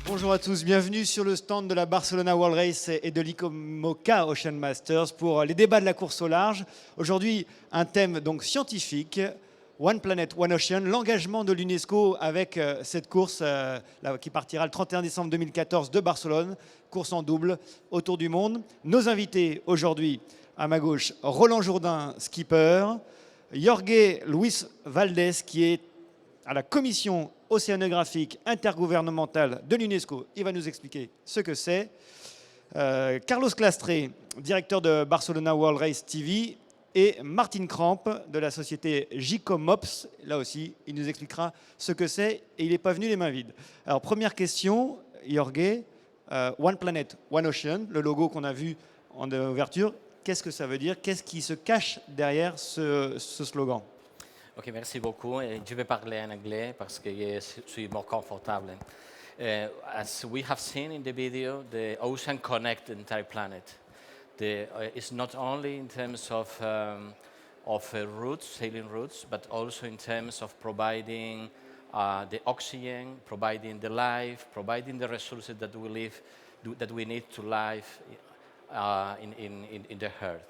Bonjour à tous, bienvenue sur le stand de la Barcelona World Race et de l'ICOMOCA Ocean Masters pour les débats de la course au large. Aujourd'hui, un thème donc scientifique, One Planet, One Ocean, l'engagement de l'UNESCO avec cette course qui partira le 31 décembre 2014 de Barcelone, course en double autour du monde. Nos invités aujourd'hui, à ma gauche, Roland Jourdain, skipper, Jorge Luis Valdés, qui est à la commission océanographique intergouvernementale de l'UNESCO. Il va nous expliquer ce que c'est. Carlos Clastré, directeur de Barcelona World Race TV, et Martin Kramp de la société JICOMOPS. Là aussi, il nous expliquera ce que c'est et il n'est pas venu les mains vides. Alors, première question, Jorge, One Planet, One Ocean, le logo qu'on a vu en ouverture, qu'est-ce que ça veut dire? Qu'est-ce qui se cache derrière ce slogan? Ok, merci beaucoup. Je vais parler en anglais parce que je suis more confortable. As we have seen in the video, the ocean connects the entire planet. It's not only in terms of routes, sailing routes, but also in terms of providing the oxygen, providing the life, providing the resources that we need to live in the earth.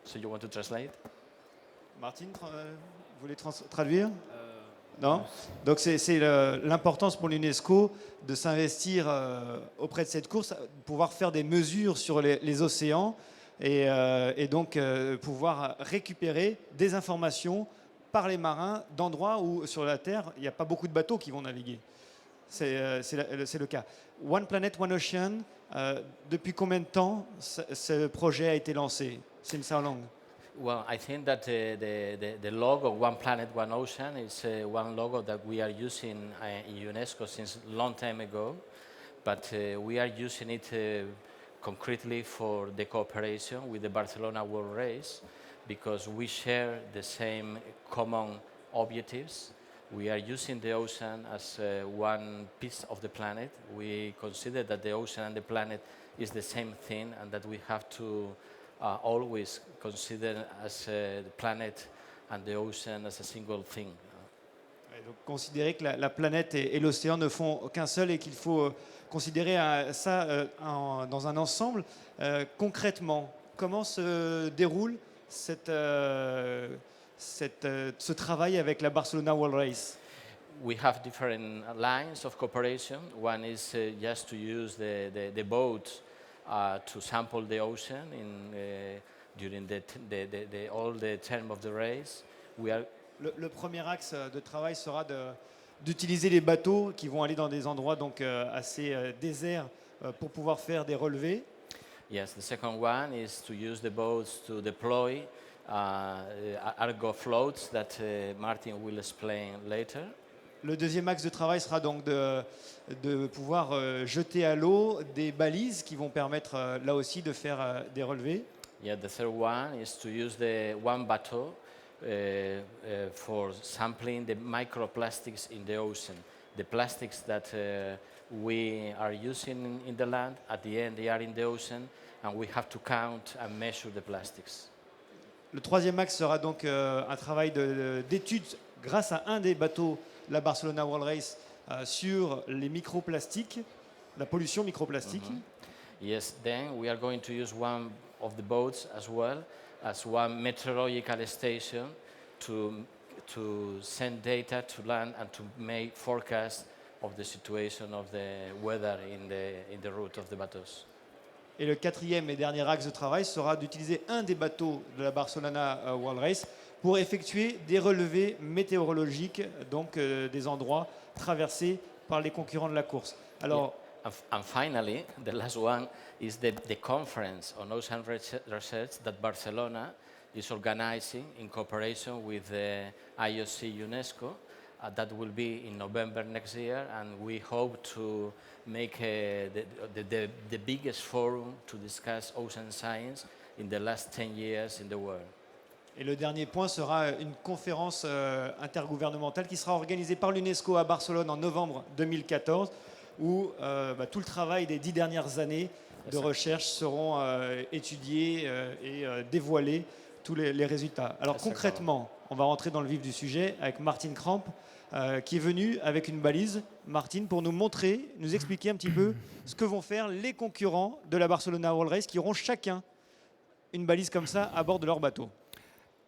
So you want to translate? Martin, vous voulez traduire? Non. Donc c'est l'importance pour l'UNESCO de s'investir auprès de cette course, pouvoir faire des mesures sur les océans et donc pouvoir récupérer des informations par les marins d'endroits où sur la Terre, il n'y a pas beaucoup de bateaux qui vont naviguer. C'est le cas. One Planet, One Ocean, depuis combien de temps ce projet a été lancé? Since how long? Well, I think that the logo One Planet, One Ocean is one logo that we are using in UNESCO since a long time ago, but we are using it concretely for the cooperation with the Barcelona World Race because we share the same common objectives. We are using the ocean as one piece of the planet. We consider that the ocean and the planet is the same thing and that we have to always consider as the planet and the ocean as a single thing. Donc, considérer que la planète et l'océan ne font qu'un seul et qu'il faut considérer ça dans un ensemble. Concrètement, comment se déroule ce travail avec la Barcelona World Race? We have different lines of cooperation. One is just to use the boats to sample the ocean during all the term of the race. Le premier axe de travail sera d'utiliser les bateaux qui vont aller dans des endroits donc assez déserts pour pouvoir faire des relevés. Yes, the second one is to use the boats to deploy Argo floats that Martin will explain later. Le deuxième axe de travail sera donc de pouvoir jeter à l'eau des balises qui vont permettre là aussi de faire des relevés. Yeah, the third one is to use the one bateau for sampling the microplastics in the ocean. The plastics that we are using in the land, at the end they are in the ocean, and we have to count and measure the plastics. Le troisième axe sera donc un travail d'étude grâce à un des bateaux la Barcelona World Race sur les microplastiques, la pollution microplastique. Yes, then we are going to use one of the boats as well as one meteorological station to send data to land and to make forecasts of the situation of the weather in the route of the boats. Et le quatrième et dernier axe de travail sera d'utiliser un des bateaux de la Barcelona World Race pour effectuer des relevés météorologiques, donc des endroits traversés par les concurrents de la course. Alors, and finally, the last one is the conference on ocean research that Barcelona is organizing in cooperation with the IOC UNESCO. That will be in November next year, and we hope to make the biggest forum to discuss ocean science in the last 10 years in the world. Et le dernier point sera une conférence intergouvernementale qui sera organisée par l'UNESCO à Barcelone en novembre 2014, où tout le travail des 10 dernières années de recherche seront étudiés et dévoilés tous les résultats. Alors concrètement, on va rentrer dans le vif du sujet avec Martin Kramp. qui est venu avec une balise, Martine, pour nous montrer, nous expliquer un petit peu ce que vont faire les concurrents de la Barcelona World Race qui auront chacun une balise comme ça à bord de leur bateau.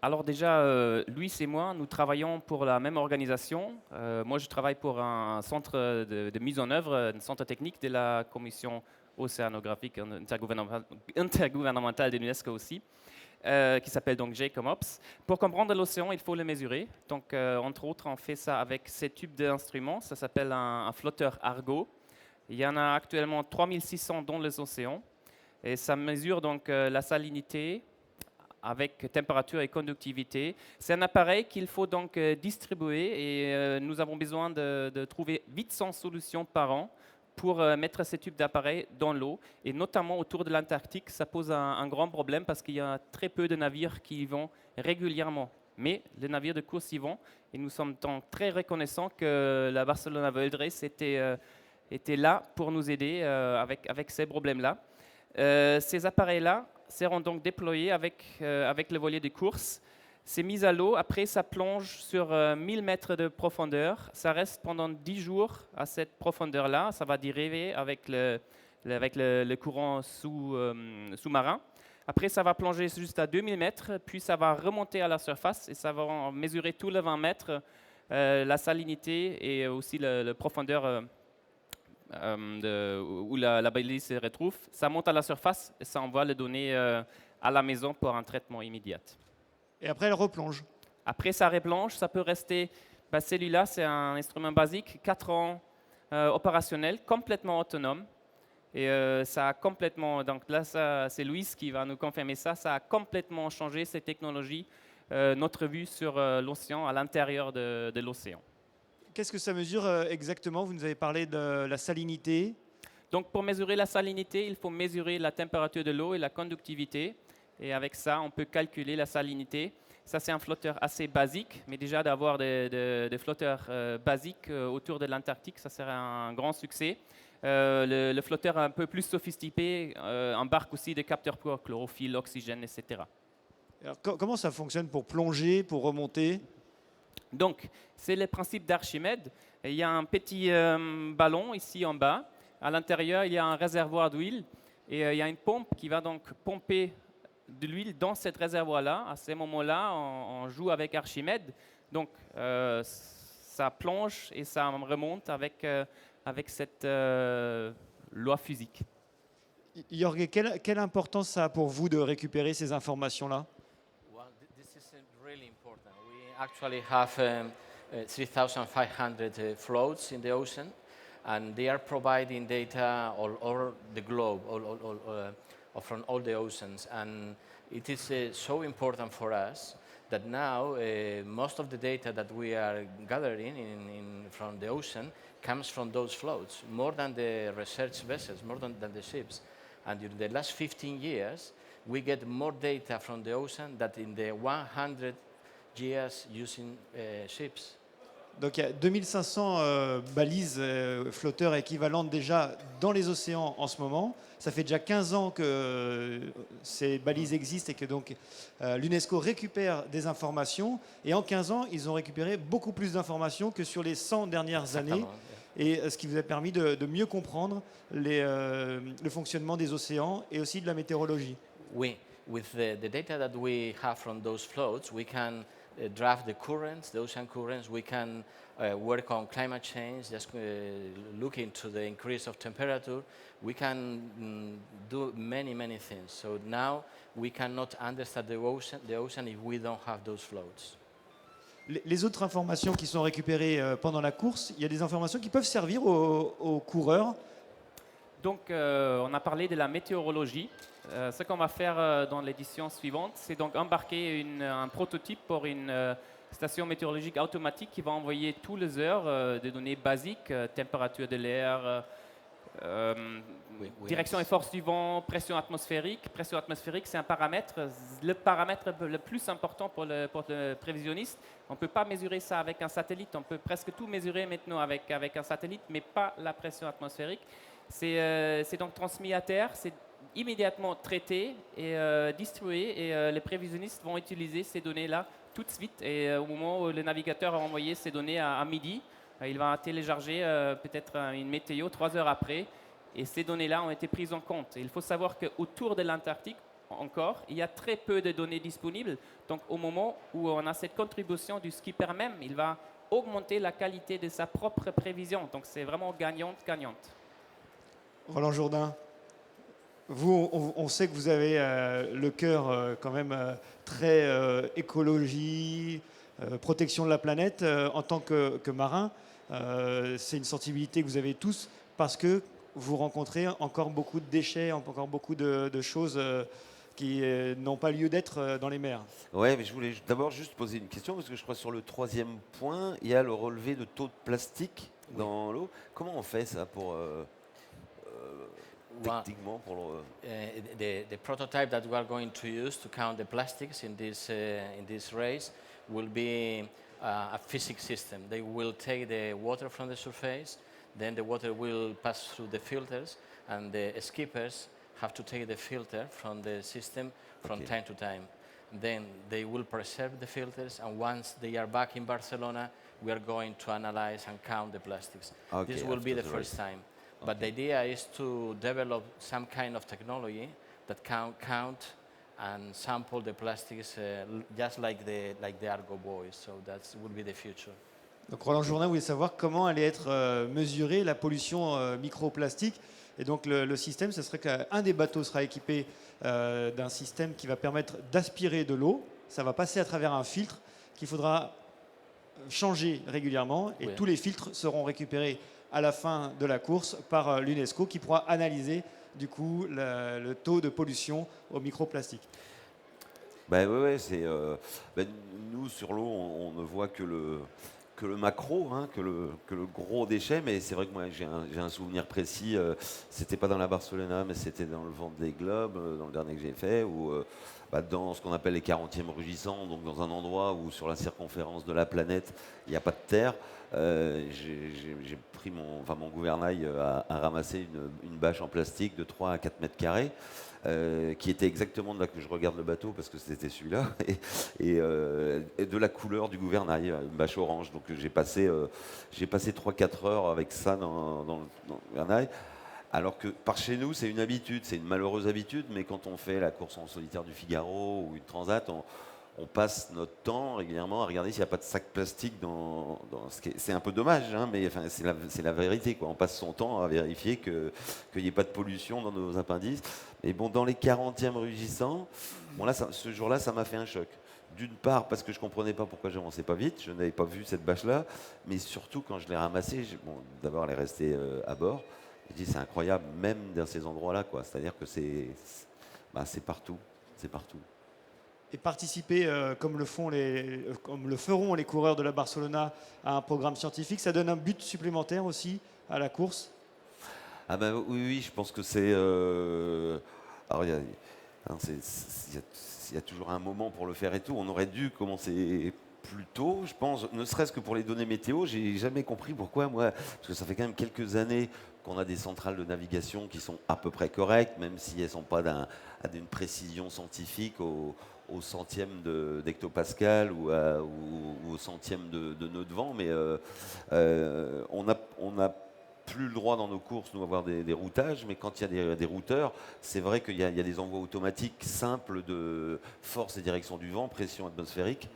Alors déjà, Luis et moi, nous travaillons pour la même organisation. Moi, je travaille pour un centre de mise en œuvre, un centre technique de la Commission océanographique intergouvernementale de l'UNESCO aussi, qui s'appelle donc JCOMOPS. Pour comprendre l'océan, il faut le mesurer. Donc, entre autres, on fait ça avec ces tubes d'instruments. Ça s'appelle un flotteur Argo. Il y en a actuellement 3600 dans les océans. Et ça mesure donc la salinité, avec température et conductivité. C'est un appareil qu'il faut donc distribuer et nous avons besoin de trouver 800 solutions par an pour mettre ces tubes d'appareils dans l'eau. Et notamment autour de l'Antarctique, ça pose un grand problème parce qu'il y a très peu de navires qui y vont régulièrement. Mais les navires de course y vont et nous sommes donc très reconnaissants que la Barcelona World Race était là pour nous aider avec ces problèmes-là. Ces appareils-là seront donc déployés avec le voilier de course. C'est mis à l'eau, après ça plonge sur 1000 mètres de profondeur. Ça reste pendant 10 jours à cette profondeur-là. Ça va dériver avec le courant sous-marin. Après, ça va plonger juste à 2000 mètres, puis ça va remonter à la surface et ça va mesurer tous les 20 mètres la salinité et aussi la profondeur où la balise se retrouve. Ça monte à la surface et ça envoie les données à la maison pour un traitement immédiat. Et après, elle replonge. Après, ça replonge, ça peut rester. Celui-là, c'est un instrument basique, 4 ans opérationnel, complètement autonome. Et ça a complètement. Donc là, c'est Luis qui va nous confirmer ça. Ça a complètement changé ces technologies, notre vue sur l'océan, à l'intérieur de l'océan. Qu'est-ce que ça mesure exactement? Vous nous avez parlé de la salinité. Donc, pour mesurer la salinité, il faut mesurer la température de l'eau et la conductivité. Et avec ça, on peut calculer la salinité. Ça, c'est un flotteur assez basique, mais déjà d'avoir des flotteurs basiques autour de l'Antarctique, ça serait un grand succès. Le flotteur un peu plus sophistiqué embarque aussi des capteurs pour chlorophylle, oxygène, etc. Alors, comment ça fonctionne pour plonger, pour remonter? Donc, c'est le principe d'Archimède. Il y a un petit ballon ici en bas. À l'intérieur, il y a un réservoir d'huile et il y a une pompe qui va donc pomper de l'huile dans cet réservoir-là. À ce moment-là, on joue avec Archimède. Donc, ça plonge et ça remonte avec cette loi physique. Jorge, quelle importance ça a pour vous de récupérer ces informations-là? Well, this is really important. We actually have 3,500 floats in the ocean, and they are providing data all over the globe, from all the oceans. And it is so important for us that now most of the data that we are gathering from the ocean comes from those floats, more than the research vessels, more than the ships. And during the last 15 years, we get more data from the ocean than in the 100 years using ships. Donc il y a 2500 balises flotteurs équivalentes déjà dans les océans en ce moment. Ça fait déjà 15 ans que ces balises existent et que donc l'UNESCO récupère des informations. Et en 15 ans, ils ont récupéré beaucoup plus d'informations que sur les 100 dernières années. Et ce qui vous a permis de mieux comprendre le fonctionnement des océans et aussi de la météorologie. With the data that we have from those floats, we can draft the currents, the ocean currents. We can work on climate change, just look into the increase of temperature. We can do many, many things. So now we cannot understand the ocean if we don't have those floats. Les autres informations qui sont récupérées pendant la course, il y a des informations qui peuvent servir aux coureurs. Donc, on a parlé de la météorologie. Ce qu'on va faire dans l'édition suivante, c'est donc embarquer un prototype pour une station météorologique automatique qui va envoyer toutes les heures des données basiques, température de l'air, direction et force du vent, pression atmosphérique. Pression atmosphérique, c'est le paramètre le plus important pour le prévisionniste. On ne peut pas mesurer ça avec un satellite. On peut presque tout mesurer maintenant avec un satellite, mais pas la pression atmosphérique. C'est donc transmis à terre, c'est immédiatement traité et distribué, et les prévisionnistes vont utiliser ces données-là tout de suite. Et au moment où le navigateur a envoyé ces données à midi, il va télécharger peut-être une météo 3 heures après. Et ces données-là ont été prises en compte. Et il faut savoir qu'autour de l'Antarctique, encore, il y a très peu de données disponibles. Donc au moment où on a cette contribution du skipper même, il va augmenter la qualité de sa propre prévision. Donc c'est vraiment gagnante-gagnante. Roland Jourdain, vous, on sait que vous avez le cœur quand même très écologie, protection de la planète en tant que marin. C'est une sensibilité que vous avez tous parce que vous rencontrez encore beaucoup de déchets, encore beaucoup de choses qui n'ont pas lieu d'être dans les mers. Ouais, mais je voulais d'abord juste poser une question parce que je crois que sur le troisième point, il y a le relevé de taux de plastique dans l'eau. Comment on fait ça pour One- techniquement pour the prototype that we are going to use to count the plastics in this race will be a physics system. They will take the water from the surface, then the water will pass through the filters, and the skippers have to take the filter from the system from Okay. time to time. Then they will preserve the filters, and once they are back in Barcelona, we are going to analyze and count the plastics. Okay, This will be after the the first race. time. But the idea is to develop some kind of technology that can count and sample the plastics just like the Argo boys. So that will be the future. Donc Roland Jourdain voulait savoir comment allait être mesurée la pollution microplastique. Et donc le système, ce serait qu'un des bateaux sera équipé d'un système qui va permettre d'aspirer de l'eau. Ça va passer à travers un filtre qu'il faudra changer régulièrement. Et Oui. tous les filtres seront récupérés à la fin de la course par l'UNESCO qui pourra analyser du coup le taux de pollution au microplastique. Ben ouais, c'est nous sur l'eau, on ne voit que le macro, hein, que le gros déchet, mais c'est vrai que moi j'ai un souvenir précis, c'était pas dans la Barcelona, mais c'était dans le Vendée Globe, dans le dernier que j'ai fait, où dans ce qu'on appelle les 40e rugissants, donc dans un endroit où sur la circonférence de la planète, il n'y a pas de terre, j'ai pris mon gouvernail à ramasser une bâche en plastique de 3 à 4 mètres carrés, qui était exactement de là que je regarde le bateau parce que c'était celui-là, et de la couleur du gouvernail, une bâche orange. Donc j'ai passé 3-4 heures avec ça dans le gouvernail. Alors que par chez nous, c'est une habitude, c'est une malheureuse habitude, mais quand on fait la course en solitaire du Figaro ou une transat, on passe notre temps régulièrement à regarder s'il n'y a pas de sac plastique dans c'est un peu dommage, hein, mais enfin, c'est la vérité, quoi. On passe son temps à vérifier qu'il n'y ait pas de pollution dans nos appendices. Mais bon, dans les 40e rugissants, bon, là, ce jour-là, ça m'a fait un choc. D'une part, parce que je ne comprenais pas pourquoi j'avançais pas vite, je n'avais pas vu cette bâche-là, mais surtout quand je l'ai ramassée, d'abord elle est restée à bord. Je dis c'est incroyable, même dans ces endroits-là, quoi. C'est-à-dire que c'est partout, c'est partout. Et participer, comme le feront les coureurs de la Barcelona, à un programme scientifique, ça donne un but supplémentaire aussi à la course. Ah ben oui, je pense que c'est... alors il y a toujours un moment pour le faire et tout. On aurait dû commencer plus tôt, je pense, ne serait-ce que pour les données météo. J'ai jamais compris pourquoi, moi, parce que ça fait quand même quelques années qu'on a des centrales de navigation qui sont à peu près correctes, même si elles ne sont pas d'une précision scientifique au centième d'hectopascal ou au centième de nœud de vent, mais on a plus le droit dans nos courses, nous, avoir des routages, mais quand il y a des routeurs, c'est vrai qu'il y a des envois automatiques simples de force et direction du vent, pression atmosphérique.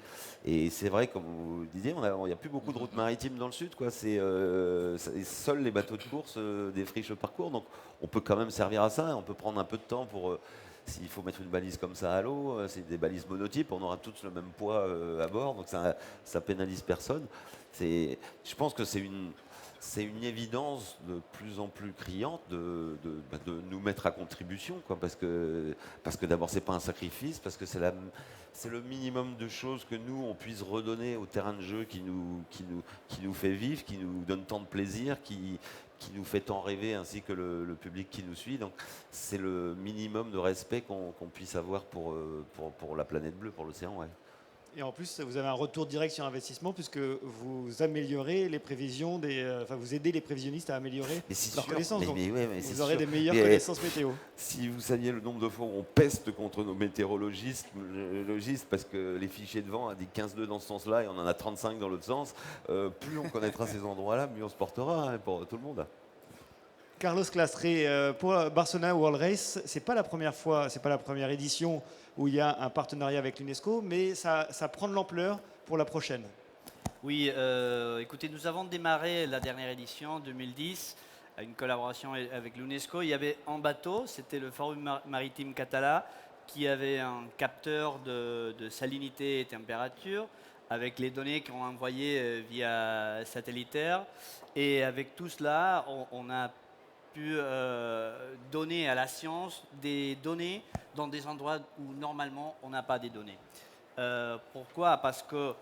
Et c'est vrai, comme vous disiez, il n'y a plus beaucoup de routes maritimes dans le sud, quoi. Seuls les bateaux de course défrichent le parcours, donc on peut quand même servir à ça, on peut prendre un peu de temps pour... S'il faut mettre une balise comme ça à l'eau, c'est des balises monotypes, on aura tous le même poids à bord, donc ça pénalise personne. Je pense que c'est une évidence de plus en plus criante de nous mettre à contribution, quoi, parce que d'abord c'est pas un sacrifice, parce que c'est le minimum de choses que nous on puisse redonner au terrain de jeu qui nous fait vivre, qui nous donne tant de plaisir, qui nous fait tant rêver, ainsi que le public qui nous suit. Donc c'est le minimum de respect qu'on puisse avoir pour la planète bleue, pour l'océan. Ouais. Et en plus, vous avez un retour direct sur investissement puisque vous améliorez les prévisions vous aidez les prévisionnistes à améliorer Mais c'est leurs sûr, connaissances. Donc, mais c'est vous aurez sûr. des meilleures Mais, connaissances météo. si vous saviez le nombre de fois où on peste contre nos météorologistes, parce que les fichiers de vent a dit 15 nœuds dans ce sens-là et on en a 35 dans l'autre sens, plus on connaîtra ces endroits-là, mieux on se portera pour tout le monde. Carlos Clastre, pour Barcelona World Race, c'est pas la première fois, c'est pas la première édition où il y a un partenariat avec l'UNESCO, mais ça prend de l'ampleur pour la prochaine. Oui, écoutez, nous avons démarré la dernière édition, 2010, à une collaboration avec l'UNESCO. Il y avait un bateau, c'était le Forum Maritime Català, qui avait un capteur de salinité et température, avec les données qu'on envoyées via satellitaire. Et avec tout cela, on a pu donner à la science des données dans des endroits où normalement on n'a pas des données. Pourquoi? Parce que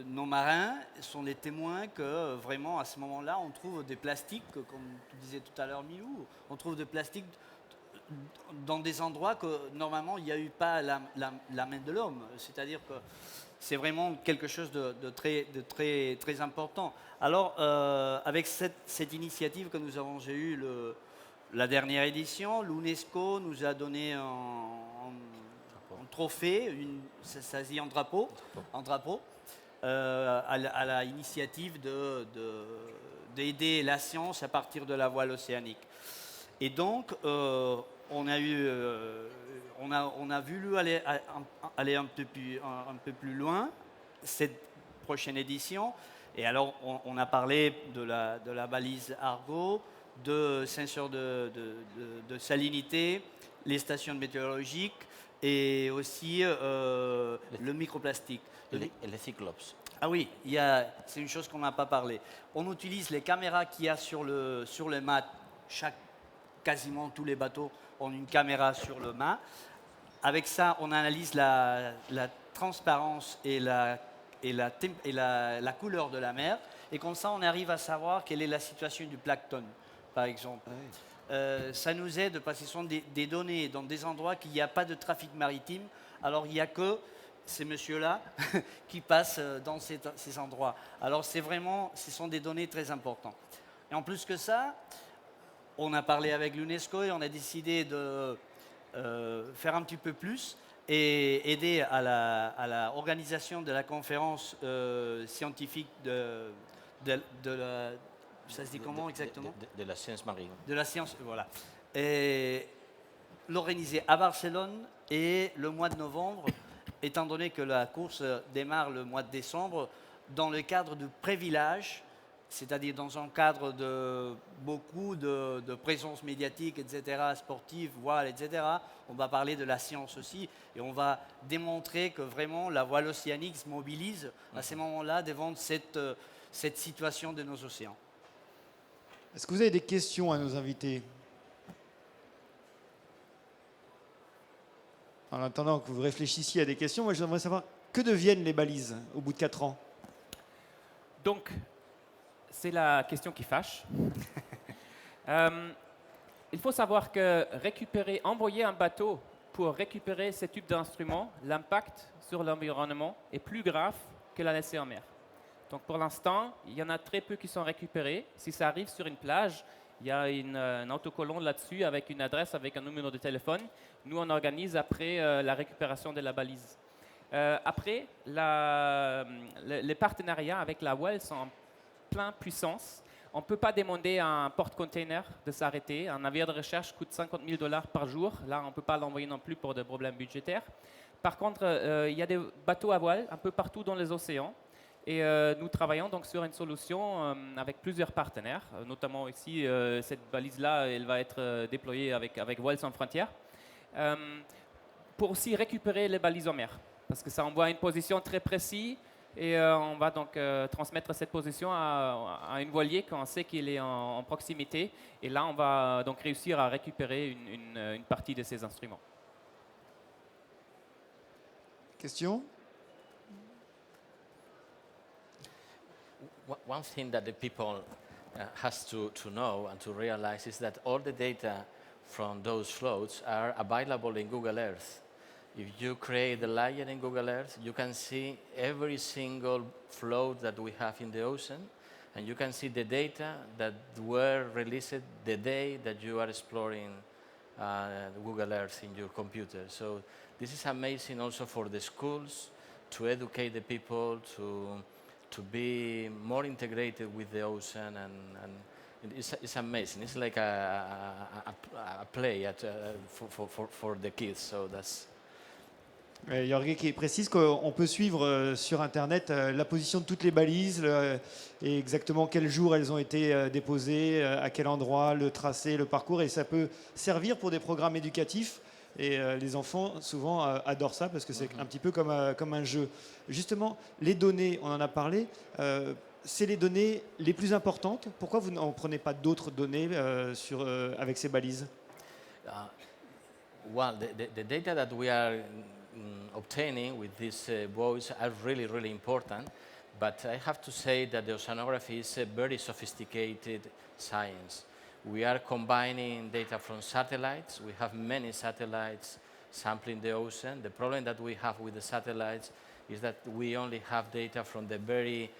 nos marins sont les témoins que vraiment à ce moment-là on trouve des plastiques, comme tu disais tout à l'heure Milou, on trouve des plastiques dans des endroits que normalement il n'y a eu pas la main de l'homme. C'est-à-dire que c'est vraiment quelque chose de très important. Alors, avec cette initiative que nous avons eue la dernière édition, l'UNESCO nous a donné un trophée, ça se dit un drapeau à l'initiative d'aider la science à partir de la voile océanique. Et donc, on a voulu aller un peu plus loin cette prochaine édition. Et alors, on a parlé de la balise Argo, de senseurs de salinité, les stations météorologiques et aussi le microplastique. Et les cyclopes. Ah oui, c'est une chose qu'on n'a pas parlé. On utilise les caméras qu'il y a sur le mât. Quasiment tous les bateaux ont une caméra sur le mât. Avec ça, on analyse la transparence et la couleur de la mer. Et comme ça, on arrive à savoir quelle est la situation du plancton, par exemple. Ça nous aide parce que ce sont des données dans des endroits qu'il n'y a pas de trafic maritime. Alors, il n'y a que ces messieurs-là qui passent dans ces endroits. Alors, ce sont des données très importantes. Et en plus que ça, on a parlé avec l'UNESCO et on a décidé de faire un petit peu plus et aider à la organisation de la conférence scientifique de la... Ça se dit comment exactement? De la science marine. De la science, voilà. Et l'organiser à Barcelone et le mois de novembre, étant donné que la course démarre le mois de décembre, dans le cadre du pré-village, c'est-à-dire dans un cadre de beaucoup de présence médiatique, etc., sportive, voile, etc. On va parler de la science aussi et on va démontrer que vraiment la voile océanique se mobilise à ces moments-là devant cette situation de nos océans. Est-ce que vous avez des questions à nos invités? En attendant que vous réfléchissiez à des questions, moi j'aimerais savoir que deviennent les balises au bout de 4 ans? Donc, c'est la question qui fâche. Il faut savoir que envoyer un bateau pour récupérer ce type d'instrument, l'impact sur l'environnement est plus grave que la laisser en mer. Donc pour l'instant, il y en a très peu qui sont récupérés. Si ça arrive sur une plage, il y a un autocollant là-dessus avec une adresse, avec un numéro de téléphone. Nous, on organise après la récupération de la balise. Après, les partenariats avec la voile sont en pleine puissance. On ne peut pas demander à un porte-container de s'arrêter. Un navire de recherche coûte $50 000 par jour. Là, on ne peut pas l'envoyer non plus pour des problèmes budgétaires. Par contre, il y a des bateaux à voile un peu partout dans les océans. Et nous travaillons donc sur une solution avec plusieurs partenaires, notamment ici, cette balise-là, elle va être déployée avec Voile sans frontières, pour aussi récupérer les balises en mer, parce que ça envoie une position très précise, et on va donc transmettre cette position à une voilier quand on sait qu'il est en proximité, et là on va donc réussir à récupérer une partie de ces instruments. Question? One thing that the people has to know and to realize is that all the data from those floats are available in Google Earth. If you create the layer in Google Earth, you can see every single float that we have in the ocean, and you can see the data that were released the day that you are exploring Google Earth in your computer. So this is amazing also for the schools to educate the people to be more integrated with the ocean, and it's amazing. It's like a play for the kids. So that's. Jorge qui précise qu'on peut suivre sur Internet la position de toutes les balises et exactement quel jour elles ont été déposées, à quel endroit, le tracé, le parcours. Et ça peut servir pour des programmes éducatifs. Et les enfants, souvent, adorent ça parce que c'est un petit peu comme un jeu. Justement, les données, on en a parlé, c'est les données les plus importantes. Pourquoi vous n'en prenez pas d'autres données avec ces balises? Well, the data that we are obtaining with these buoys are really, really important. But I have to say that the oceanography is a very sophisticated science. We are combining data from satellites. We have many satellites sampling the ocean. The problem that we have with the satellites is that we only have data from the very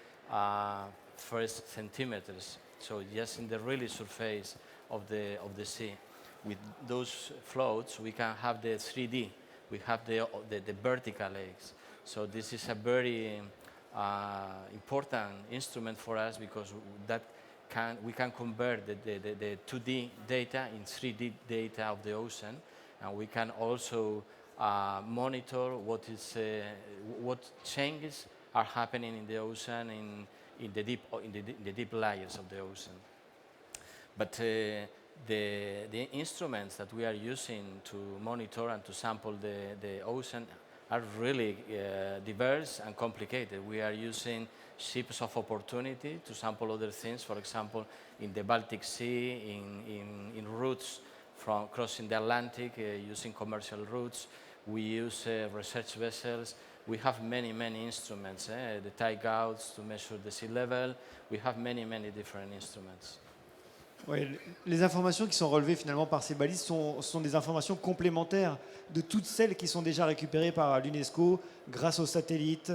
first centimeters. So just in the really surface of the sea. With those floats, we can have the 3D. We have the vertical legs. So this is a very important instrument for us because we can convert the 2D data in 3D data of the ocean, and we can also monitor what changes are happening in the ocean in the deep layers of the ocean. But the instruments that we are using to monitor and to sample the ocean are really diverse and complicated. We are using ships of opportunity to sample other things, for example, in the Baltic Sea, in routes from crossing the Atlantic, using commercial routes. We use research vessels. We have many, many instruments, the tide gauges to measure the sea level. We have many, many different instruments. Oui, les informations qui sont relevées finalement par ces balises sont des informations complémentaires de toutes celles qui sont déjà récupérées par l'UNESCO grâce aux satellites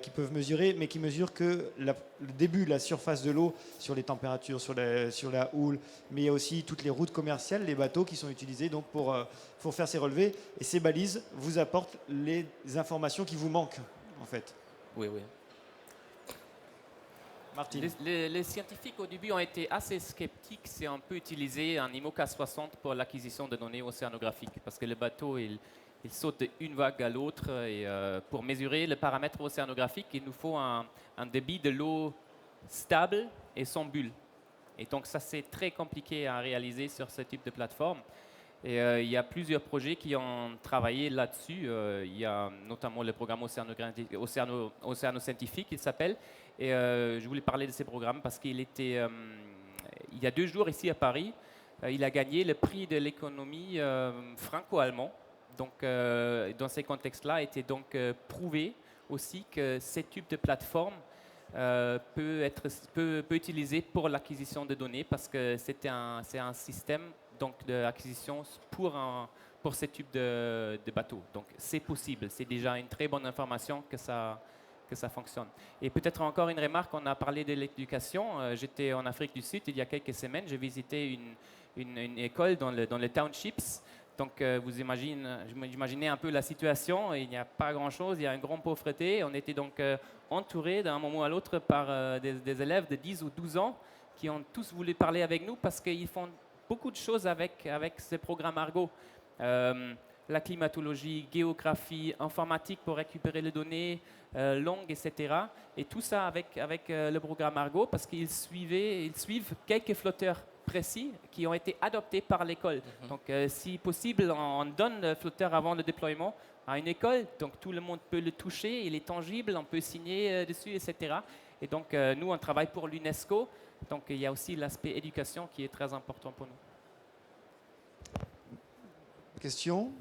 qui peuvent mesurer, mais qui mesurent que le début, la surface de l'eau, sur les températures, sur la houle, mais il y a aussi toutes les routes commerciales, les bateaux qui sont utilisés donc pour faire ces relevés. Et ces balises vous apportent les informations qui vous manquent en fait. Oui, oui. Les scientifiques au début ont été assez sceptiques si on peut utiliser un IMOCA 60 pour l'acquisition de données océanographiques parce que le bateau il saute d'une vague à l'autre et pour mesurer le paramètre océanographique il nous faut un débit de l'eau stable et sans bulle. Et donc ça c'est très compliqué à réaliser sur ce type de plateforme. Et il y a plusieurs projets qui ont travaillé là-dessus. Il y a notamment le programme océano-scientifique, il s'appelle. Et je voulais parler de ces programmes parce qu'il était, il y a 2 jours ici à Paris, il a gagné le prix de l'économie franco-allemand. Donc dans ces contextes-là, était donc prouvé aussi que ce type de plateforme peut être utilisé pour l'acquisition de données parce que c'est un système donc d'acquisition pour ce type de bateau. Donc c'est possible, c'est déjà une très bonne information que ça fonctionne. Et peut-être encore une remarque, on a parlé de l'éducation. J'étais en Afrique du Sud il y a quelques semaines, j'ai visité une école dans les townships. Donc vous imaginez un peu la situation, il n'y a pas grand-chose, il y a une grande pauvreté. On était donc entourés d'un moment à l'autre par des élèves de 10 ou 12 ans qui ont tous voulu parler avec nous parce qu'ils font beaucoup de choses avec ce programme Argo. La climatologie, géographie, informatique pour récupérer les données, langue, etc. Et tout ça avec le programme Argo parce qu'ils suivent quelques flotteurs précis qui ont été adoptés par l'école. Donc, si possible, on donne le flotteur avant le déploiement à une école. Donc, tout le monde peut le toucher, il est tangible, on peut signer dessus, etc. Et donc, nous, on travaille pour l'UNESCO. Donc, il y a aussi l'aspect éducation qui est très important pour nous. Question?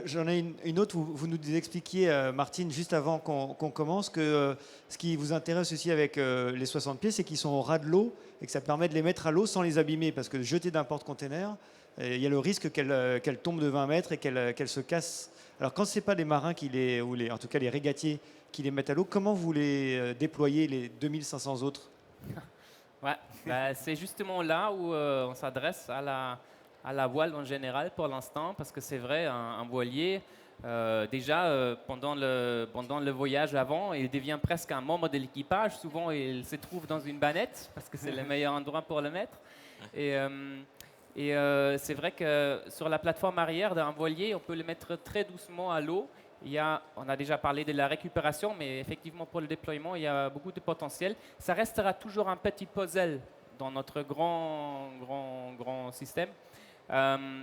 J'en ai une autre où vous nous expliquiez, Martine, juste avant qu'on commence, que ce qui vous intéresse aussi avec les 60 pieds, c'est qu'ils sont au ras de l'eau et que ça permet de les mettre à l'eau sans les abîmer. Parce que jeter d'un porte-container, il y a le risque qu'elle tombe de 20 mètres et qu'elle se casse. Alors quand ce n'est pas les marins en tout cas les régatiers qui les mettent à l'eau, comment vous les déployez, les 2500 autres? Ouais, bah, c'est justement là où on s'adresse à la voile en général pour l'instant, parce que c'est vrai, un voilier, déjà pendant le voyage avant, il devient presque un membre de l'équipage. Souvent, il se trouve dans une bannette, parce que c'est le meilleur endroit pour le mettre. Et c'est vrai que sur la plateforme arrière d'un voilier, on peut le mettre très doucement à l'eau. On a déjà parlé de la récupération, mais effectivement pour le déploiement, il y a beaucoup de potentiel. Ça restera toujours un petit puzzle dans notre grand système.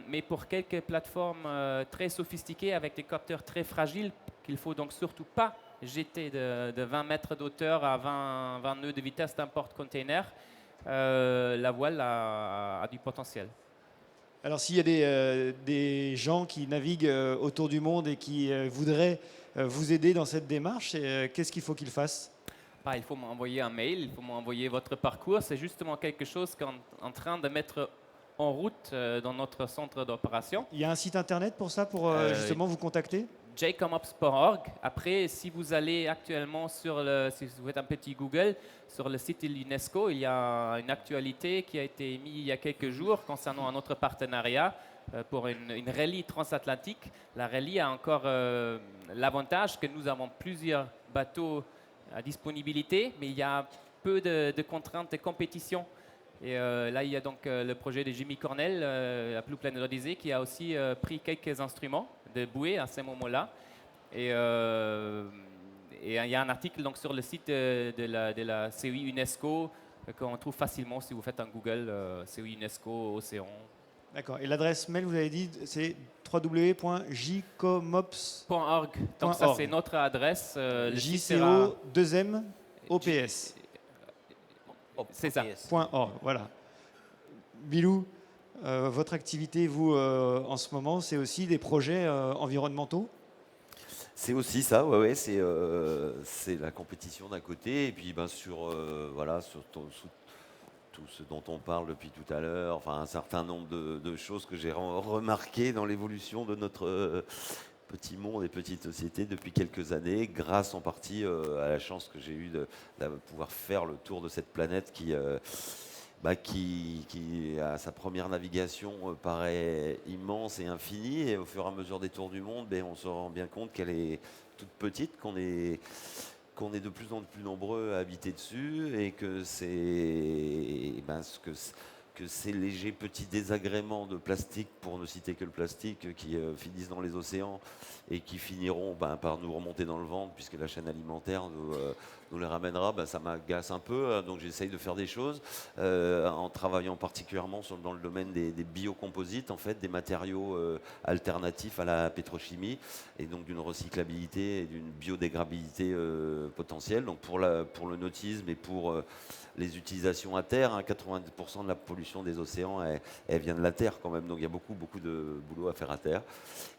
Mais pour quelques plateformes très sophistiquées avec des capteurs très fragiles, qu'il faut donc surtout pas jeter de 20 mètres d'auteur à 20 nœuds de vitesse d'un porte-container, la voile a du potentiel. Alors s'il y a des gens qui naviguent autour du monde et qui voudraient vous aider dans cette démarche, qu'est-ce qu'il faut qu'ils fassent? Il faut m'envoyer un mail, il faut m'envoyer votre parcours. C'est justement quelque chose qu'on est en train de mettre en route dans notre centre d'opération. Il y a un site internet pour ça, pour justement vous contacter? jcomops.org. Après, si vous allez actuellement si vous faites un petit Google, sur le site de l'UNESCO, il y a une actualité qui a été mise il y a quelques jours concernant un autre partenariat pour une rallye transatlantique. La rallye a encore l'avantage que nous avons plusieurs bateaux à disponibilité, mais il y a peu de contraintes de compétition. Et là, il y a donc le projet de Jimmy Cornell, la Blue Planet Odyssey, qui a aussi pris quelques instruments de bouée à ce moment-là. Et il y a un article donc, sur le site de la COI UNESCO qu'on trouve facilement si vous faites un Google COI UNESCO Océan. D'accord. Et l'adresse mail, vous avez dit, c'est www.jcomops.org. Donc ça, c'est notre adresse. JCO2MOPS. C'est ça. .org, voilà. Bilou, votre activité, vous, en ce moment, c'est aussi des projets environnementaux? C'est aussi ça, ouais, c'est la compétition d'un côté, et puis sur tout ce dont on parle depuis tout à l'heure, enfin un certain nombre de choses que j'ai remarquées dans l'évolution de notre petit monde et petite société depuis quelques années, grâce en partie à la chance que j'ai eue de pouvoir faire le tour de cette planète qui à sa première navigation paraît immense et infinie, et au fur et à mesure des tours du monde, on se rend bien compte qu'elle est toute petite, qu'on est de plus en plus nombreux à habiter dessus, et que ces légers petits désagréments de plastique, pour ne citer que le plastique, qui finissent dans les océans et qui finiront par nous remonter dans le ventre, puisque la chaîne alimentaire nous les ramènera, ça m'agace un peu. Donc j'essaye de faire des choses en travaillant particulièrement dans le domaine des biocomposites, en fait, des matériaux alternatifs à la pétrochimie, et donc d'une recyclabilité et d'une biodégradabilité potentielle. Donc pour le nautisme et pour les utilisations à terre, 90% de la pollution des océans, elle vient de la terre quand même. Donc il y a beaucoup de boulot à faire à terre.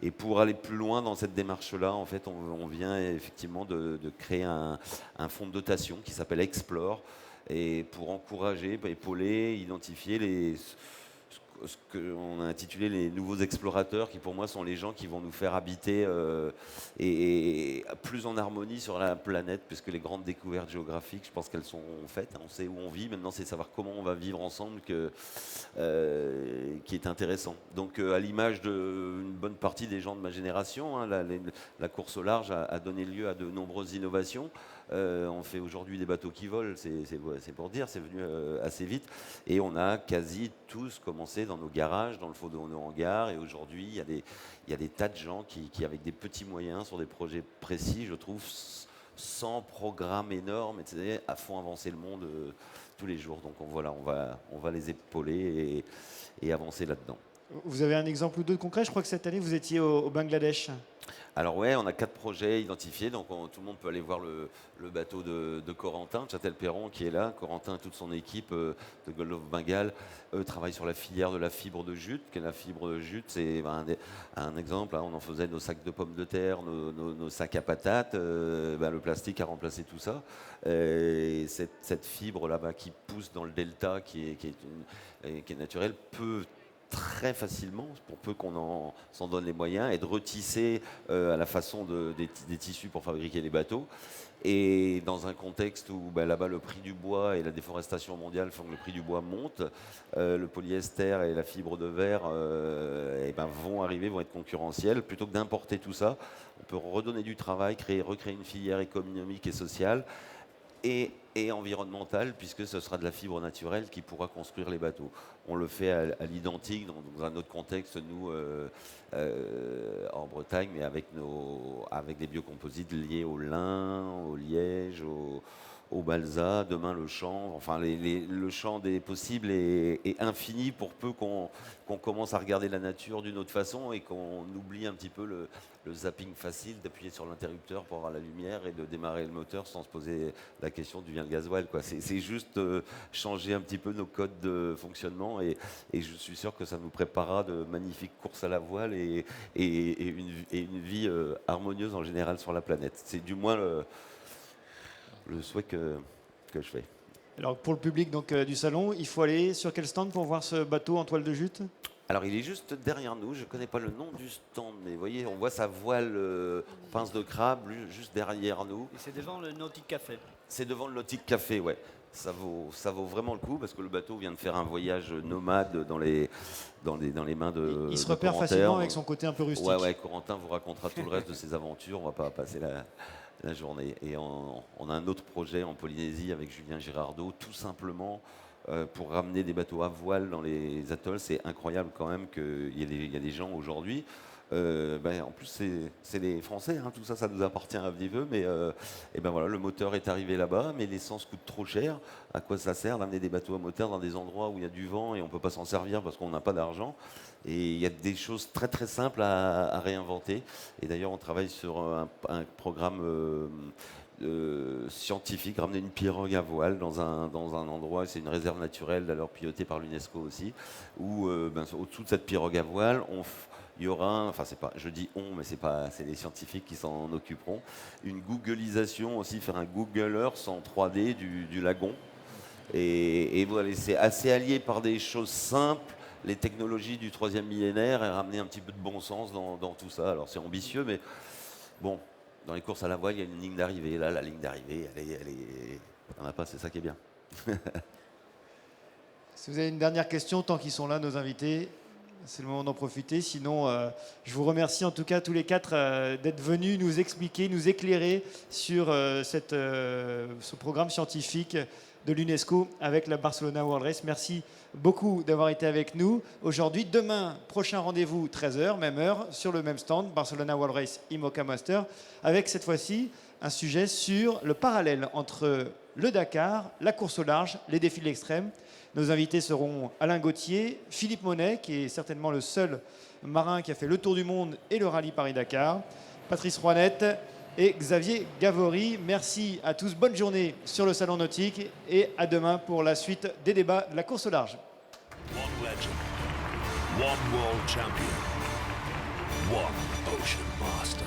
Et pour aller plus loin dans cette démarche-là, en fait, on vient effectivement de créer un fonds de dotation qui s'appelle Explore, et pour encourager, épauler, identifier ce qu'on a intitulé les nouveaux explorateurs, qui pour moi sont les gens qui vont nous faire habiter et plus en harmonie sur la planète, puisque les grandes découvertes géographiques, je pense qu'elles sont faites, on sait où on vit, maintenant c'est savoir comment on va vivre ensemble qui est intéressant. Donc à l'image d'une bonne partie des gens de ma génération, la course au large a donné lieu à de nombreuses innovations. On fait aujourd'hui des bateaux qui volent, c'est pour dire, c'est venu assez vite, et on a quasi tous commencé dans nos garages, dans le fond de nos hangars, et aujourd'hui il y a des tas de gens qui avec des petits moyens sur des projets précis, je trouve, sans programme énorme, etc., font avancer le monde tous les jours. Donc voilà, on va les épauler et avancer là-dedans. Vous avez un exemple ou deux concret? Je crois que cette année vous étiez au Bangladesh. Alors ouais, on a 4 projets identifiés, donc tout le monde peut aller voir le bateau de Corentin, de Châtel-Perron, qui est là. Corentin et toute son équipe de Gold of Bengal travaillent sur la filière de la fibre de jute. La fibre de jute, c'est un exemple, hein, on en faisait nos sacs de pommes de terre, nos sacs à patates. Le plastique a remplacé tout ça. Et cette fibre là-bas qui pousse dans le delta, qui est naturelle, peut très facilement, pour peu qu'on s'en donne les moyens, et de retisser à la façon des tissus pour fabriquer les bateaux. Et dans un contexte où là-bas le prix du bois et la déforestation mondiale font que le prix du bois monte, le polyester et la fibre de verre vont être concurrentiels. Plutôt que d'importer tout ça, on peut redonner du travail, recréer une filière économique et sociale et environnementale, puisque ce sera de la fibre naturelle qui pourra construire les bateaux. On le fait à l'identique dans un autre contexte, nous, en Bretagne, mais avec des biocomposites liés au lin, au liège, au balsa, demain le champ. Enfin, le champ des possibles est infini, pour peu qu'on commence à regarder la nature d'une autre façon et qu'on oublie un petit peu le zapping facile d'appuyer sur l'interrupteur pour avoir la lumière et de démarrer le moteur sans se poser la question du vient le gasoil, quoi. C'est juste changer un petit peu nos codes de fonctionnement, et je suis sûr que ça nous préparera de magnifiques courses à la voile et une vie harmonieuse en général sur la planète. C'est du moins le souhait que je fais. Alors pour le public donc, du salon, il faut aller sur quel stand pour voir ce bateau en toile de jute? Alors il est juste derrière nous, je ne connais pas le nom du stand, mais vous voyez, on voit sa voile pince de crabe juste derrière nous. Et c'est devant le Nautic Café. C'est devant le Nautic Café, ouais. Ça vaut vraiment le coup, parce que le bateau vient de faire un voyage nomade dans les mains de Il se de repère Corentin. facilement avec son côté un peu rustique. Ouais, Corentin vous racontera tout le reste de ses aventures, on va pas passer la journée. Et on a un autre projet en Polynésie avec Julien Girardot, tout simplement pour ramener des bateaux à voile dans les atolls. C'est incroyable quand même qu'il y a des gens aujourd'hui. En plus, c'est les Français, hein, tout ça, ça nous appartient à Viveux, mais voilà, le moteur est arrivé là-bas, mais l'essence coûte trop cher. À quoi ça sert d'amener des bateaux à moteur dans des endroits où il y a du vent et on ne peut pas s'en servir parce qu'on n'a pas d'argent? Et il y a des choses très très simples à réinventer. Et d'ailleurs, on travaille sur un programme scientifique, ramener une pirogue à voile dans un endroit, c'est une réserve naturelle, d'ailleurs pilotée par l'UNESCO aussi, où au-dessous de cette pirogue à voile, il y aura, je dis on, mais c'est les scientifiques qui s'en occuperont, une googlisation aussi, faire un Google Earth en 3D du lagon. Et voilà, c'est assez allié par des choses simples, les technologies du 3e millénaire, et ramener un petit peu de bon sens dans tout ça. Alors c'est ambitieux, mais bon, dans les courses à la voile, il y a une ligne d'arrivée. Là, la ligne d'arrivée, il n'y en a pas, c'est ça qui est bien. Si vous avez une dernière question, tant qu'ils sont là, nos invités, c'est le moment d'en profiter. Sinon, je vous remercie en tout cas tous les 4 d'être venus nous expliquer, nous éclairer sur ce programme scientifique de l'UNESCO avec la Barcelona World Race. Merci beaucoup d'avoir été avec nous aujourd'hui. Demain, prochain rendez-vous, 13h, même heure, sur le même stand, Barcelona World Race IMOCA Master, avec cette fois-ci un sujet sur le parallèle entre le Dakar, la course au large, les défis de l'extrême. Nos invités seront Alain Gauthier, Philippe Monet, qui est certainement le seul marin qui a fait le tour du monde et le rallye Paris-Dakar, Patrice Rouanette et Xavier Gavory. Merci à tous, bonne journée sur le Salon Nautique et à demain pour la suite des débats de la course au large. One legend, one world champion, one ocean master.